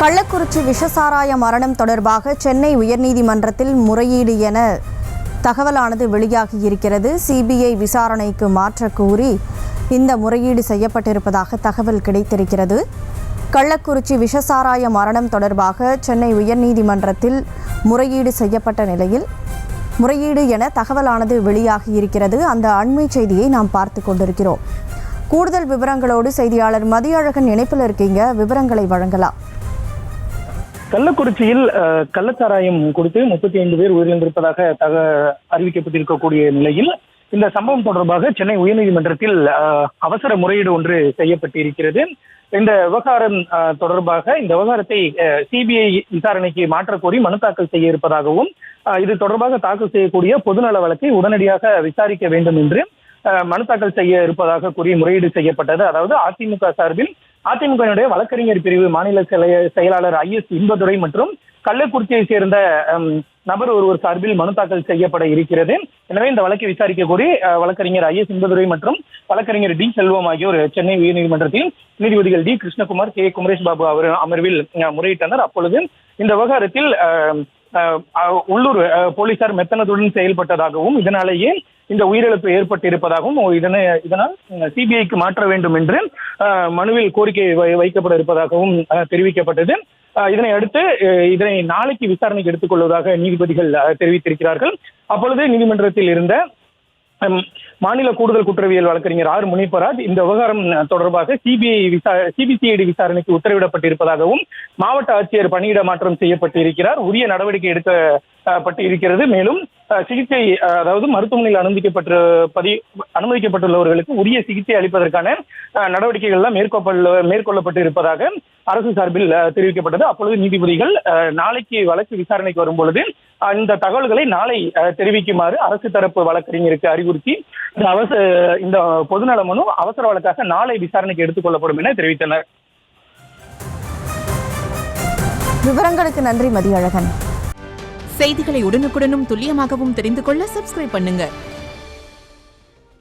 கள்ளக்குறிச்சி விஷசாராய மரணம் தொடர்பாக சென்னை உயர்நீதிமன்றத்தில் முறையீடு என தகவலானது வெளியாகியிருக்கிறது. சிபிஐ விசாரணைக்கு மாற்ற கோரி இந்த முறையீடு செய்யப்பட்டிருப்பதாக தகவல் கிடைத்திருக்கிறது. கள்ளக்குறிச்சி விஷசாராய மரணம் தொடர்பாக சென்னை உயர்நீதிமன்றத்தில் முறையீடு செய்யப்பட்ட நிலையில் முறையீடு என தகவலானது வெளியாகியிருக்கிறது. அந்த அண்மை செய்தியை நாம் பார்த்து கொண்டிருக்கிறோம். கூடுதல் விவரங்களோடு செய்தியாளர் மதியழகன் இணைப்பில் இருக்கீங்க, விவரங்களை வழங்கலாம். கள்ளக்குறிச்சியில் கள்ளச்சாராயம் கொடுத்து 35 பேர் உயிரிழந்திருப்பதாக அறிவிக்கப்பட்டிருக்கக்கூடிய நிலையில் இந்த சம்பவம் தொடர்பாக சென்னை உயர்நீதிமன்றத்தில் அவசர முறையீடு ஒன்று செய்யப்பட்டிருக்கிறது. இந்த விவகாரம் தொடர்பாக இந்த விவகாரத்தை சிபிஐ விசாரணைக்கு மாற்ற கோரி மனு தாக்கல் செய்ய இருப்பதாகவும் இது தொடர்பாக தாக்கல் செய்யக்கூடிய பொதுநல வழக்கை உடனடியாக விசாரிக்க வேண்டும் என்று மனு தாக்கல் செய்ய இருப்பதாக கூறி முறையீடு செய்யப்பட்டது. அதாவது அதிமுக சார்பில் அதிமுகவினுடைய வழக்கறிஞர் பிரிவு மாநில செயலாளர் IS இன்பதுரை மற்றும் கள்ளக்குறிச்சியை சேர்ந்த நபர் ஒருவர் சார்பில் மனு தாக்கல் செய்யப்பட இருக்கிறது. எனவே இந்த வழக்கை விசாரிக்க கோரி வழக்கறிஞர் IS இன்பதுரை மற்றும் வழக்கறிஞர் D செல்வம் ஆகியோர் சென்னை உயர்நீதிமன்றத்தில் நீதிபதிகள் D கிருஷ்ணகுமார், K குமரேஷ் பாபு அமர்வில் முறையிட்டனர். அப்பொழுது இந்த விவகாரத்தில் உள்ளூர் போலீசார் மெத்தனத்துடன் செயல்பட்டதாகவும் இதனாலேயே இந்த உயிரிழப்பு ஏற்பட்டிருப்பதாகவும் இதனால் சிபிஐக்கு மாற்ற வேண்டும் என்று மனுவில் கோரிக்கை வைக்கப்பட இருப்பதாகவும் தெரிவிக்கப்பட்டது. இதனை அடுத்து இதனை நாளைக்கு விசாரணைக்கு எடுத்துக்கொள்வதாக நீதிபதிகள் தெரிவித்திருக்கிறார்கள். அப்பொழுது நீதிமன்றத்தில் இருந்த மாநில கூடுதல் குற்றவியல் வழக்கறிஞர் R முனிப்பராஜ் இந்த விவகாரம் தொடர்பாக சிபிசிஐடி விசாரணைக்கு உத்தரவிடப்பட்டிருப்பதாகவும் மாவட்ட ஆட்சியர் பணியிட மாற்றம் செய்யப்பட்டிருக்கிறார், உரிய நடவடிக்கை எடுக்கப்பட்டு இருக்கிறது. மேலும் சிகிச்சை அதாவது மருத்துவமனையில் அனுமதிக்கப்பட்டுள்ளவர்களுக்கு உரிய சிகிச்சை அளிப்பதற்கான நடவடிக்கைகள் எல்லாம் மேற்கொள்ளப்பட்டு இருப்பதாக அரசு சார்பில் தெரிவிக்கப்பட்டது. அப்பொழுது நீதிபதிகள் நாளைக்கு வழக்கு விசாரணைக்கு வரும் பொழுது இந்த தகவல்களை நாளை தெரிவிக்குமாறு அரசு தரப்பு வழக்கறிஞருக்கு அறிவுறுத்தி இந்த பொதுநல மனு அவசர வழக்காக நாளை விசாரணைக்கு எடுத்துக் கொள்ளப்படும் என தெரிவித்தனர். விவரங்களுக்கு நன்றி மதியழகன். செய்திகளை உடனுக்குடனும் துல்லியமாகவும் தெரிந்து கொள்ள சப்ஸ்கிரைப் பண்ணுங்க.